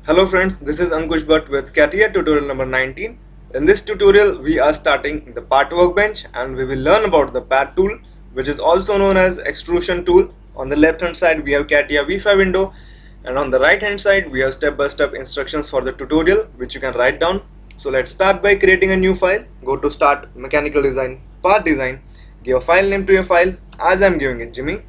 Hello friends, this is Ankush Bhat with Catia tutorial number 19. In this tutorial, we are starting the part workbench and we will learn about the pad tool, which is also known as extrusion tool. On the left hand side, we have Catia V5 window, and on the right hand side, we have step-by-step instructions for the tutorial, which you can write down. So let's start by creating a new file. Go to Start, Mechanical Design, Part Design. Give a file name to your file, as I'm giving it Jimmy.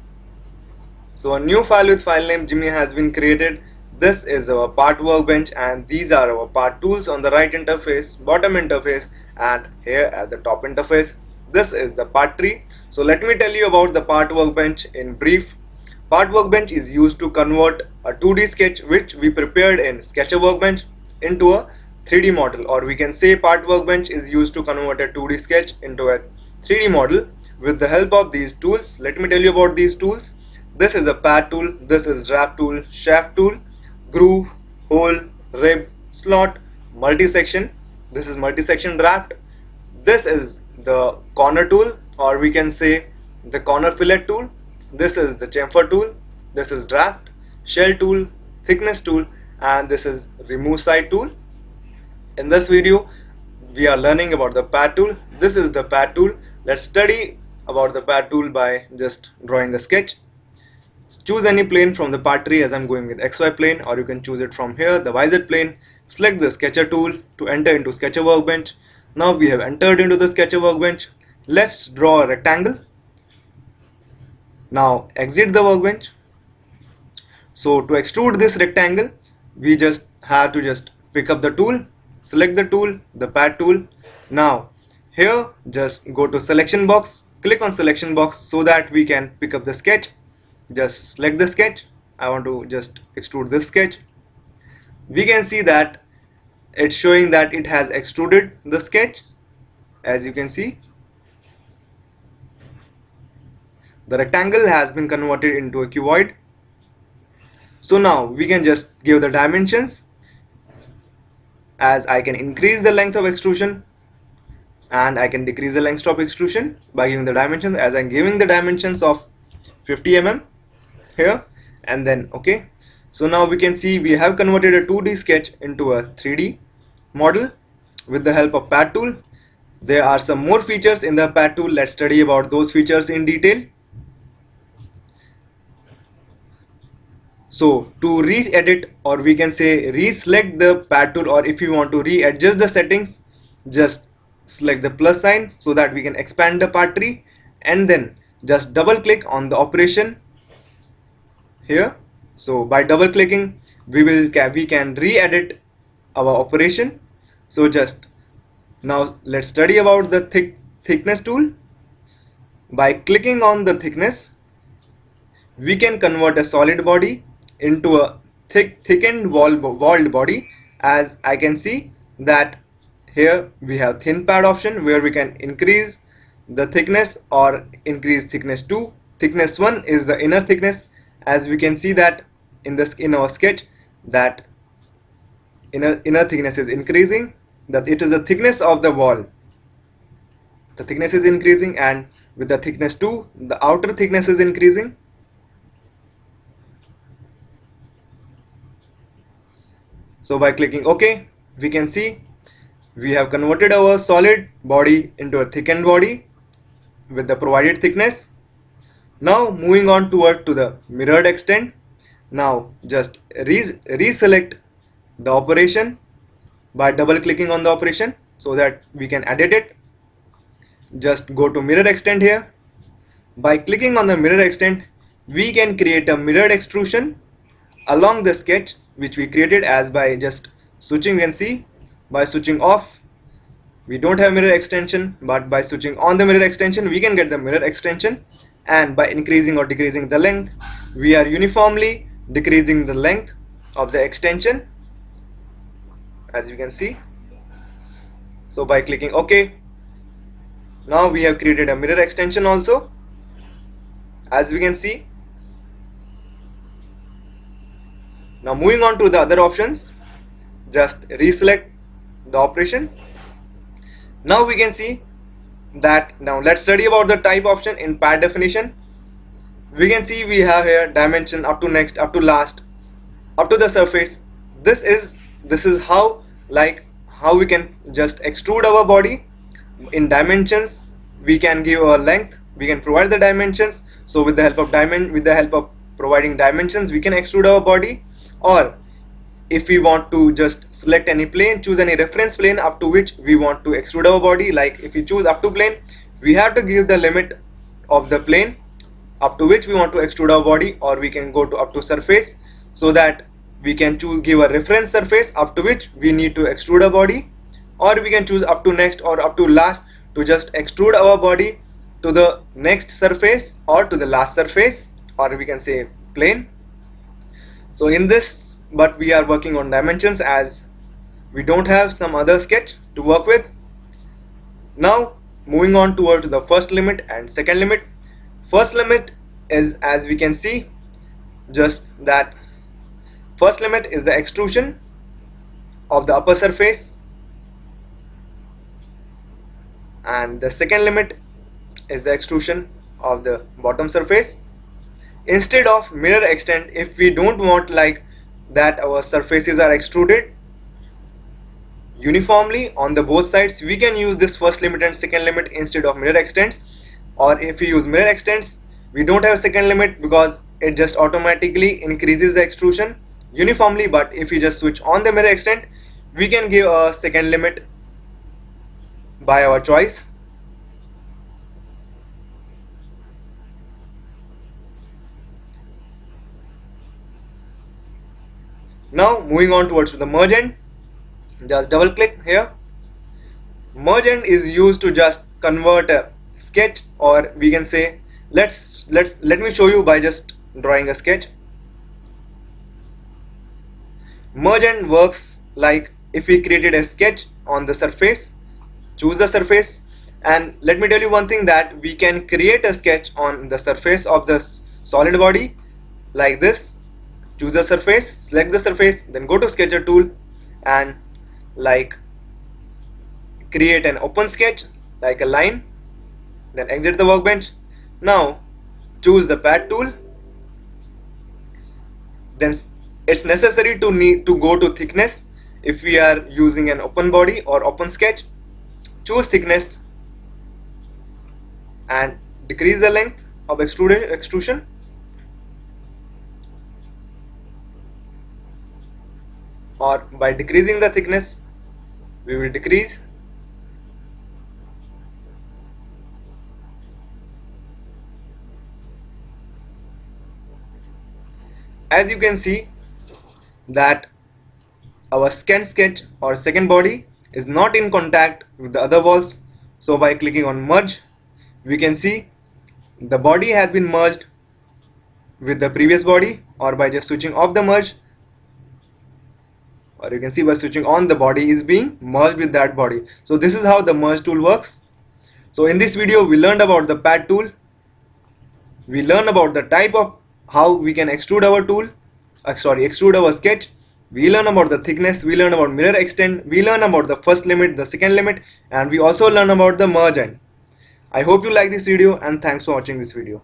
So a new file with file name Jimmy has been created. This is our part workbench and these are our part tools on the right interface, bottom interface, and here at the top interface. This is the part tree. So let me tell you about the part workbench in brief. Part workbench is used to convert a 2D sketch which we prepared in Sketcher workbench into a 3D model, or we can say part workbench is used to convert a 2D sketch into a 3D model with the help of these tools. Let me tell you about these tools. This is a pad tool, this is draft tool, shaft tool, groove, hole, rib, slot, multi-section. This is multi-section draft. This is the corner tool, or we can say the corner fillet tool. This is the chamfer tool. This is draft, shell tool, thickness tool, and this is remove side tool. In this video, we are learning about the pad tool. This is the pad tool. Let's study about the pad tool by just drawing a sketch. Choose any plane from the part tree, as I'm going with XY plane, or you can choose it from here, the YZ plane. Select the Sketcher tool to enter into Sketcher workbench. Now we have entered into the Sketcher workbench. Let's draw a rectangle. Now exit the workbench. So to extrude this rectangle, we just have to just pick up the tool, select the tool, the pad tool. Now here just go to selection box, click on selection box so that we can pick up the sketch. Just select the sketch. I want to just extrude this sketch. We can see that it's showing that it has extruded the sketch. As you can see, the rectangle has been converted into a cuboid. So now we can just give the dimensions, as I can increase the length of extrusion and I can decrease the length of extrusion by giving the dimensions, as I'm giving the dimensions of 50 mm here, and then okay. So now we can see we have converted a 2D sketch into a 3D model with the help of pad tool. There are some more features in the pad tool. Let's study about those features in detail. So to re-edit, or we can say reselect the pad tool, or if you want to readjust the settings, just select the plus sign so that we can expand the part tree, and then just double click on the operation here. So by double clicking we can re-edit our operation. So just now let's study about the thickness tool. By clicking on the thickness, we can convert a solid body into a thickened walled body. As I can see that here we have thin pad option, where we can increase the thickness or increase thickness 2. Thickness 1 is the inner thickness. As we can see that in our sketch, that inner thickness is increasing, that it is the thickness of the wall. The thickness is increasing, and with the thickness 2, the outer thickness is increasing. So by clicking OK, we can see we have converted our solid body into a thickened body with the provided thickness. Now moving on to the mirrored extend. Now just reselect the operation by double clicking on the operation so that we can edit it. Just go to mirror extend here. By clicking on the mirror extend, we can create a mirrored extrusion along the sketch which we created. As by just switching, you can see by switching off we don't have mirror extension, but by switching on the mirror extension we can get the mirror extension. And by increasing or decreasing the length, we are uniformly decreasing the length of the extension, as you can see. So by clicking OK, now we have created a mirror extension also, as we can see. Now moving on to the other options, just reselect the operation. Now we can see that. Now let's study about the type option in pad definition. We can see we have here dimension up to next, up to last, up to the surface, This is how, like, how we can just extrude our body in dimensions. We can give a length, we can provide the dimensions. So with the help of providing dimensions, we can extrude our body. Or if we want to just select any plane, choose any reference plane up to which we want to extrude our body. Like if we choose up to plane, we have to give the limit of the plane up to which we want to extrude our body, or we can go to up to surface, so that we can give a reference surface up to which we need to extrude our body, or we can choose up to next or up to last to just extrude our body to the next surface or to the last surface, or we can say plane. So in this, but we are working on dimensions as we don't have some other sketch to work with. Now moving on towards the first limit and second limit. First limit is, as we can see, just that first limit is the extrusion of the upper surface, and the second limit is the extrusion of the bottom surface. Instead of mirror extent, if we don't want like that our surfaces are extruded uniformly on the both sides, we can use this first limit and second limit instead of mirror extents. Or if we use mirror extents, we don't have second limit because it just automatically increases the extrusion uniformly. But if we just switch on the mirror extent, we can give a second limit by our choice. Now moving on towards the merge end, just double click here. Merge end is used to just convert a sketch, or we can say, let me show you by just drawing a sketch. Merge end works like if we created a sketch on the surface, choose the surface, and let me tell you one thing, that we can create a sketch on the surface of the solid body like this. Choose the surface, select the surface, then go to sketcher tool and like create an open sketch like a line, then exit the workbench. Now choose the pad tool, then it's necessary to go to thickness. If we are using an open body or open sketch, choose thickness and decrease the length of extrusion. Or by decreasing the thickness, we will decrease. As you can see that our second sketch or second body is not in contact with the other walls. So by clicking on merge, we can see the body has been merged with the previous body, or by just switching off the merge, or you can see by switching on, the body is being merged with that body. So this is how the merge tool works. So in this video we learned about the pad tool, we learned about the type of how we can extrude our extrude our sketch, we learn about the thickness, we learn about mirror extent, we learn about the first limit, the second limit, and we also learn about the merge end. I hope you like this video, and thanks for watching this video.